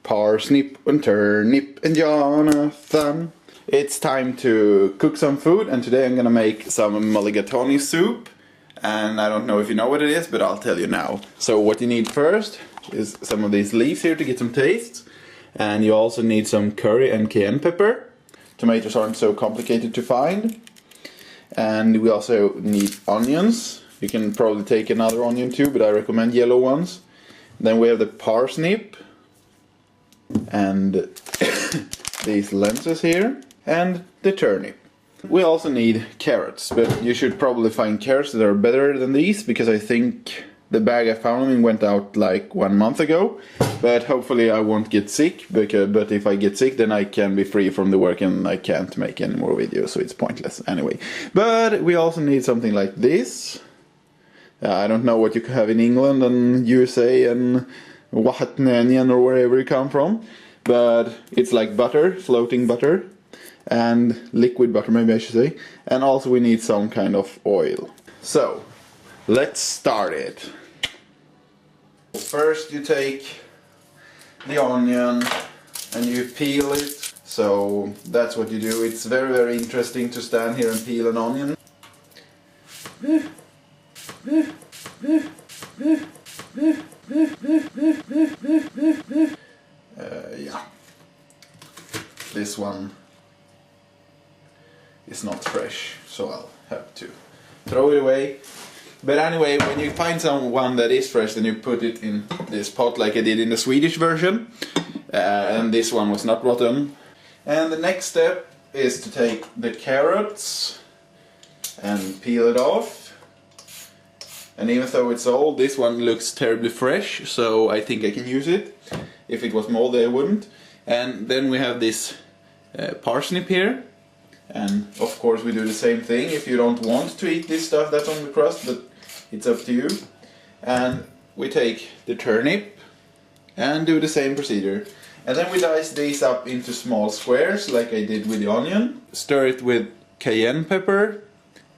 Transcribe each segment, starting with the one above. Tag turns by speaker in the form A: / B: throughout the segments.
A: Parsnip and Turnip and Jonathan. It's time to cook some food, and today I'm gonna make some Mulligatwny soup. And I don't know if you know what it is, but I'll tell you now. So what you need first is some of these leaves here to get some taste. And you also need some curry and cayenne pepper. Tomatoes aren't so complicated to find. And we also need onions. You can probably take another onion too, but I recommend yellow ones. Then we have the parsnip. And these lentils here. And the turnip. We also need carrots, but you should probably find carrots that are better than these, because I think the bag I found them in went out like 1 month ago. But hopefully I won't get sick, but if I get sick then I can be free from the work and I can't make any more videos, so it's pointless anyway. But we also need something like this. I don't know what you have in England and USA and Mulligatawny or wherever you come from, but it's like butter, floating butter. And liquid butter, maybe I should say. And also we need some kind of oil. So, let's start it. First you take the onion and you peel it. So that's what you do. It's very, very interesting to stand here and peel an onion. Yeah. This one is not fresh, so I'll have to throw it away. But anyway, when you find someone that is fresh, then you put it in this pot like I did in the Swedish version. And this one was not rotten. And the next step is to take the carrots and peel it off. And even though it's old, this one looks terribly fresh, so I think I can use it. If it was moldy, I wouldn't. And then we have this parsnip here. And of course we do the same thing if you don't want to eat this stuff that's on the crust, but it's up to you. And we take the turnip and do the same procedure. And then we dice these up into small squares like I did with the onion. Stir it with cayenne pepper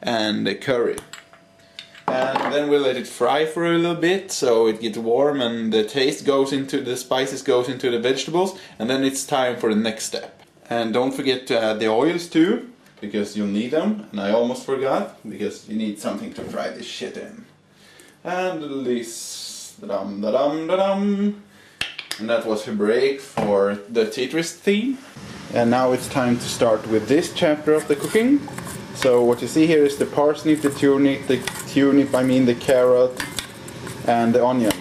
A: and curry. And then we let it fry for a little bit so it gets warm and the taste goes into the spices, goes into the vegetables, and then it's time for the next step. And don't forget to add the oils too, because you'll need them. And I almost forgot, because you need something to fry this shit in. And this, da-dum. And that was a break for the Tetris theme. And now it's time to start with this chapter of the cooking. So what you see here is the parsnip, the carrot, and the onion.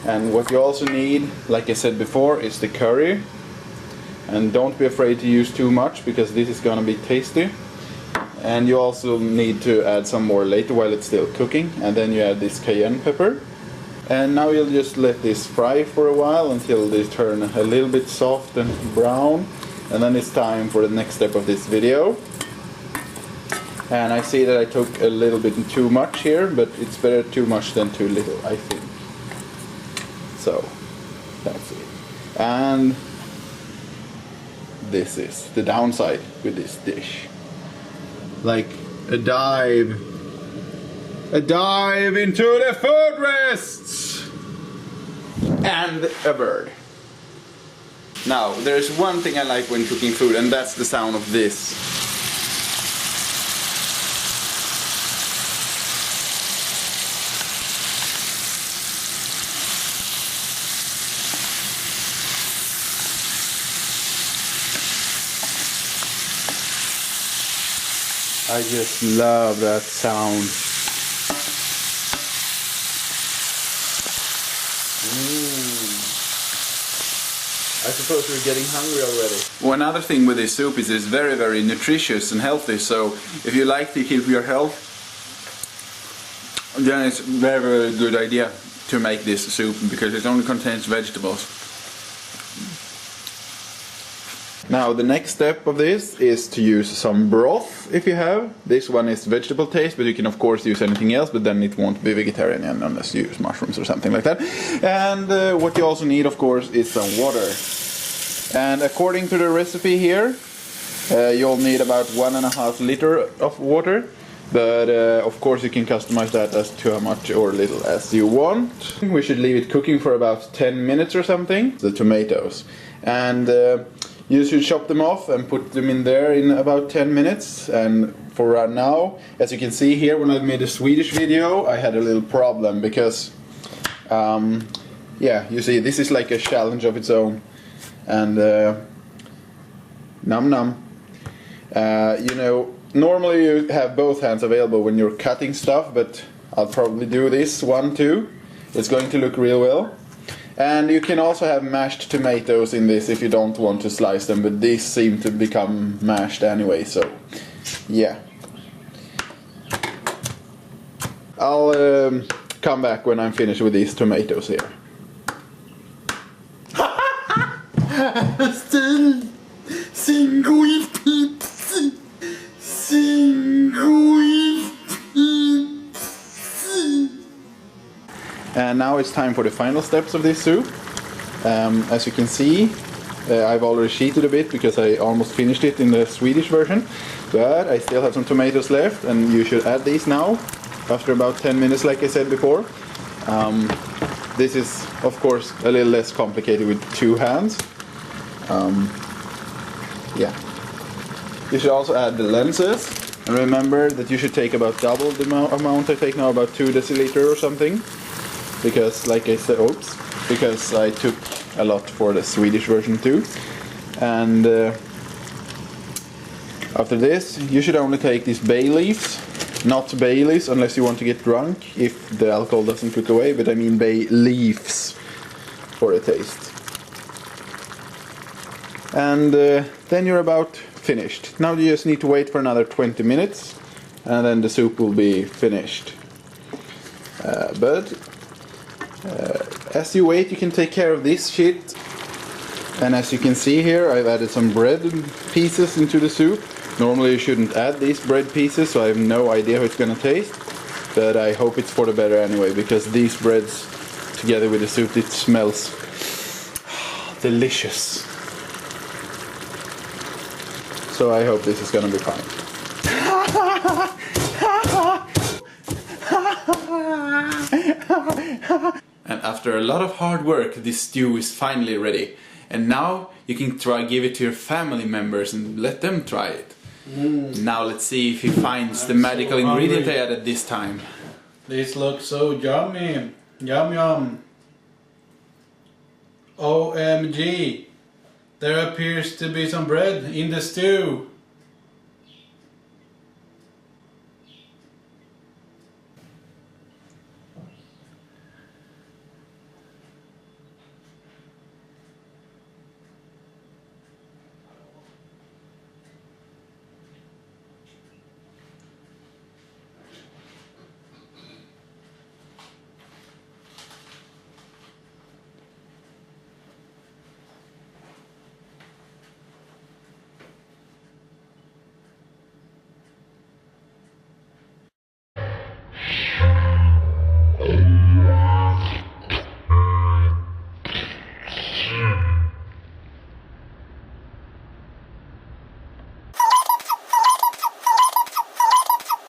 A: And what you also need, like I said before, is the curry. And don't be afraid to use too much, because this is gonna be tasty. And you also need to add some more later while it's still cooking. And then you add this cayenne pepper. And now you'll just let this fry for a while until they turn a little bit soft and brown. And then it's time for the next step of this video. And I see that I took a little bit too much here, but it's better too much than too little, I think. So, that's it. And this is the downside with this dish. Like a dive into the food rests and a bird. Now there's one thing I like when cooking food, and that's the sound of this. I just love that sound. I suppose we're getting hungry already. One other thing with this soup is it's very, very nutritious and healthy. So if you like to keep your health, then it's a very, very good idea to make this soup, because it only contains vegetables. Now the next step of this is to use some broth, if you have. This one is vegetable taste, but you can of course use anything else, but then it won't be vegetarian unless you use mushrooms or something like that. And what you also need, of course, is some water. And according to the recipe here, you'll need about 1.5 liters of water. But of course you can customize that as to much or little as you want. We should leave it cooking for about 10 minutes or something, the tomatoes. And you should chop them off and put them in there in about 10 minutes. And for right now, as you can see here, when I made a Swedish video, I had a little problem because, yeah, you see, this is like a challenge of its own. And num num. You know, normally you have both hands available when you're cutting stuff, but I'll probably do this one too. It's going to look real well. And you can also have mashed tomatoes in this if you don't want to slice them, but these seem to become mashed anyway, so yeah. I'll come back when I'm finished with these tomatoes here. And now it's time for the final steps of this soup. As you can see, I've already cheated a bit because I almost finished it in the Swedish version. But I still have some tomatoes left, and you should add these now, after about 10 minutes like I said before. This is, of course, a little less complicated with two hands. Yeah. You should also add the lentils. And remember that you should take about double the amount I take now, about 2 deciliters or something. Because, like I said, because I took a lot for the Swedish version too. And after this, you should only take these bay leaves, not bay leaves unless you want to get drunk, if the alcohol doesn't cook away, but I mean bay leaves for a taste. And then you're about finished. Now you just need to wait for another 20 minutes, and then the soup will be finished. But as you wait, you can take care of this shit. And as you can see here, I've added some bread pieces into the soup. Normally you shouldn't add these bread pieces, so I have no idea how it's gonna taste. But I hope it's for the better anyway, because these breads together with the soup, it smells delicious. So I hope this is gonna be fine. And after a lot of hard work, this stew is finally ready. And now you can give it to your family members and let them try it. Now let's see if he finds the magical ingredient I added this time.
B: This looks so yummy. Yum yum. OMG. There appears to be some bread in the stew.